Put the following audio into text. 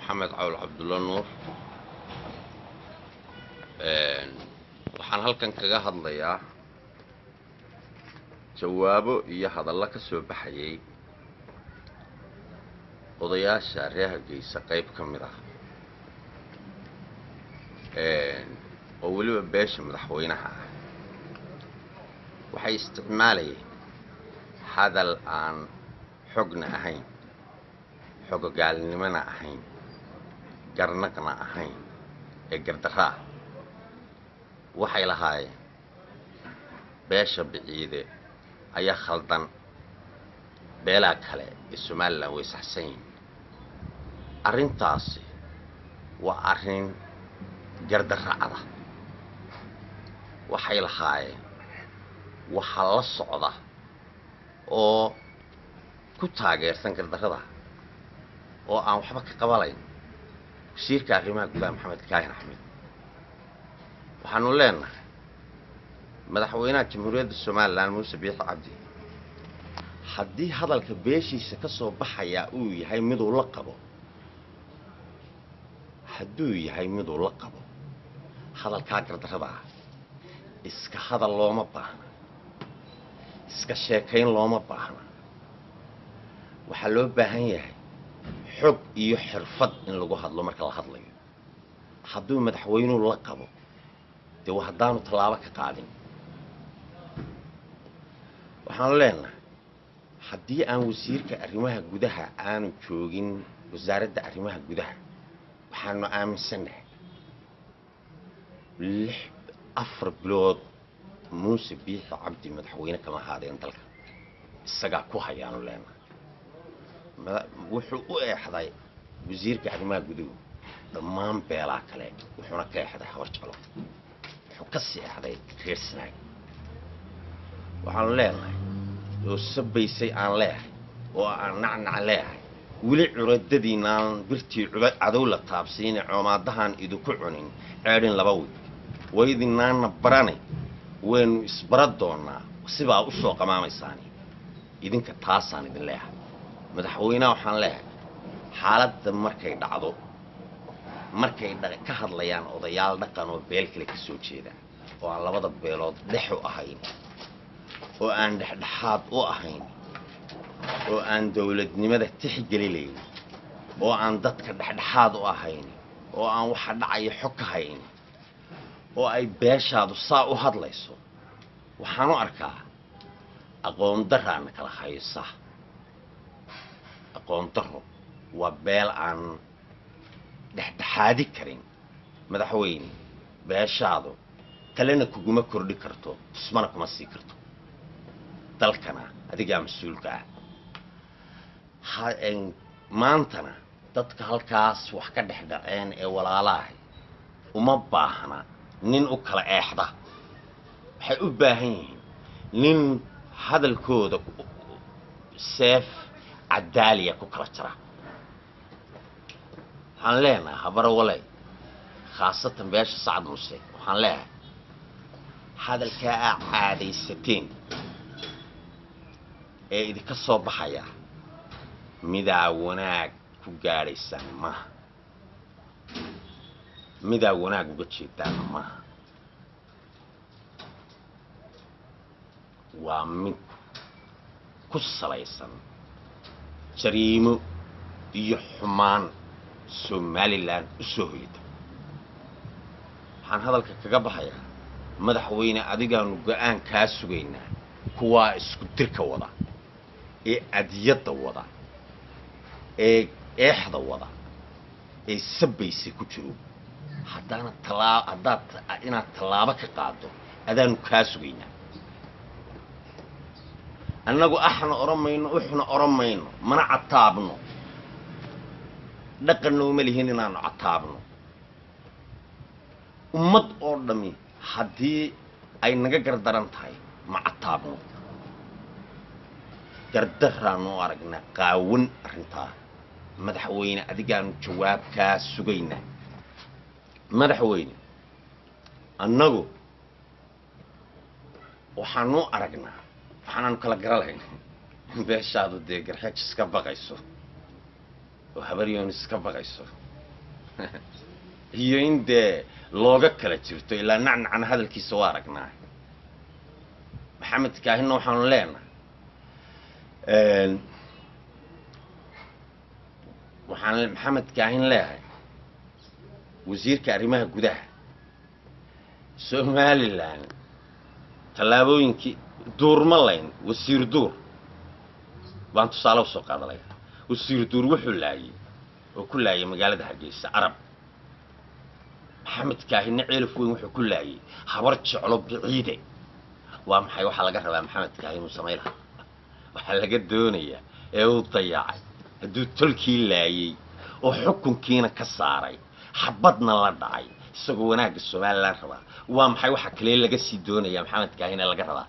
محمد عول عبد الله نور waxaan halkan kaga hadlayaa jawaabo iyo hadallo ka soo baxayay odayaasha reer Hargeysa qayb ka mid ah oo waliba beesha madaxweynaha ah waxay isticmaalayeen hadal aan xogna ahayn xogogaalnimana ahayn garnaqna ahayn ee gardaraa waxay lahaayeen beesha biciide ayaa khaldan beelaha kale ee Soomaaliland way saxsan yihiin arrintaasi waa arrin gardaracada waxay lahaayeen waxa la socda oo ku taageersan gardarada oo aan waxba ka qabalayn wasiirka arrimaha gudaha Maxamed Kaahin Axmed waxaanu leenahay madaxweynaha jamhuuriyadda Soomaaliland Muuse Biixi Cabdi haddii hadalka beeshiisa ka soo baxaya uu yahay mid uu la qabo hadduu yahay mid uu la qabo hadalka gardarada iska hadal looma baahna iska sheekayn looma baahna waxa loo baahan yahay xog iyo xirfad in lagu hadlo marka la hadlayo hadduu madaxweynuhu la qabo dee haddaanu tallaabo ka qaadin waxaan leenahay haddii aan wasiirka arrimaha gudaha aanu joogin wasaaradda arrimaha gudaha waxaanu aaminsanahay 4 bilood Muuse Biixi Cabdi madaxweyne kama ahaadeen dalka isagaa ku hayaanu leenahay wuxuu u eexday wasiirka arrimaha gudaha dhammaan beelaha kale wuxuuna ka eexday habar jeclo wuxuu ka seexday reer Sanaag waxaan leenahay oo sabaysay aan leeyahay oo aan nacnac leeyahay wili curadadiinaan birtii cadow la taabsiinay coomaadahan idinku cunin ceedin laba week waydinaana baranay waynu isbarad doonaa sibaa u soo qamaamaysaan idinka taasaan idin leeyahay madaxweynaha waxaan leeyahay xaaladda markay ka hadlayaan odayaal dhaqan oo beel kale ka soo jeeda oo aan labada beelood dhex u ahayn oo aan dhexdhexaad u ahayn oo aan dawladnimada tixgelinayn oo aan dadka dhexdhexaad u ahayn oo aan waxa dhacay xog ka hayn oo ay beeshaadu saa u hadlayso waxaan u arkaa aqoon daraan kala haysa aqoon daro waa beel aan dhexdhexaadi karin madaxweyne beeshaadu talena kuguma kordhi karto tusmana kuma sii karto dalkana adiga mas'uulka ah maantana dadka halkaas wax ka dhexdhaceen ee walaalaha uma baahna nin u kala eexda waxay u baahan yihiin nin hadalkooda seef cadaaliya ku kala jira waxaan leenahay habar walay khaasatan beesha Sacad Muuse waxaan leenahay hadalka caadaysateen ee idinka soo baxaya midaa wanaag ku gaaraysan maaha midaa wanaag uga jeedaan maaha waa mid ku salaysan jariimo iyo xumaan Somaliland u soo hoyda waxaan hadalka kaga baxayaa madaxweyne adigaanu go'aan ka sugaynaa kuwa isku dirka wada ee adiyada wada ee eexda wada ee sabaysi ku jiro inaad tallaabo ka qaado adaanu kaa sugaynaa annagu axna oramayno uxna oramayno mana cataabno dhaqanno uma lihin inaanu cataabno ummad oo dhami haddii ay naga gardaran tahay ma cataabno gardaraanu aragnaa qaawan arrintaa madaxweyne adigaanu jawaab kaa sugaynaa madaxweyne annagu waxaanu aragnaa waxaanu kala garalayn beeshaadu dee garxeej iska baqayso وحبريون اسكبغيسو هي عند لوغا كلا جرتو إلا نعن عن هذا الكيس وارقنا محمد كاهن وحن لنا وحن محمد كاهن لها وزير كاريمها قدها سومالي لان تلابوينكي دور مالين وسير دور وانتو صالو سوق هذا لها وسير دور وحو لاي وكل لاي مقالة هرقيسة عرب محمد كاهن عيلف وين وحو كل لاي حبرت شعلو بعيدة وامحي وحا لقا ربا محمد كاهن وسميلها وحا لقا الدونية ايو ضياعي هدو تلكي لاي وحكم كينا كساري حبضنا لدعي isagoo wanaag Soomaaliland raba waa maxay waxa kale laga sii doonaya Maxamed Kaahina laga rabaa